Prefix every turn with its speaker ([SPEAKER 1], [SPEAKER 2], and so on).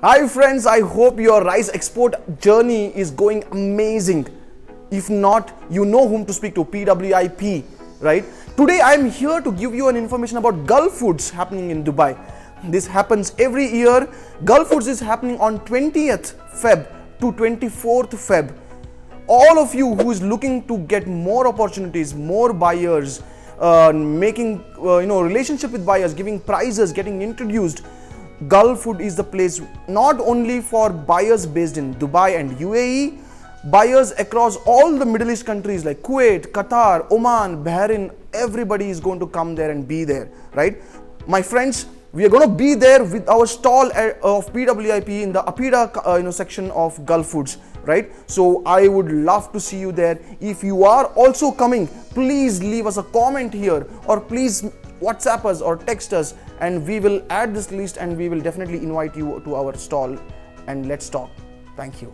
[SPEAKER 1] Hi friends, I hope your rice export journey is going amazing. If not, you know whom to speak to, PWIP, right? Today I am here to give you an information about Gulfoods happening in Dubai. This happens every year. Gulfoods is happening on 20th Feb to 24th Feb. All of you who is looking to get more opportunities, more buyers, making relationship with buyers, giving prizes, getting introduced, Gulfood is the place not only for buyers based in Dubai and UAE, buyers across all the Middle East countries like Kuwait, Qatar, Oman, Bahrain. Everybody is going to come there and be there, right? My friends, we are going to be there with our stall of PWIP in the Apida section of Gulfoods, right? So I would love to see you there. If you are also coming, please leave us a comment here, or please WhatsApp us or text us, and we will add this list and we will definitely invite you to our stall and let's talk. Thank you.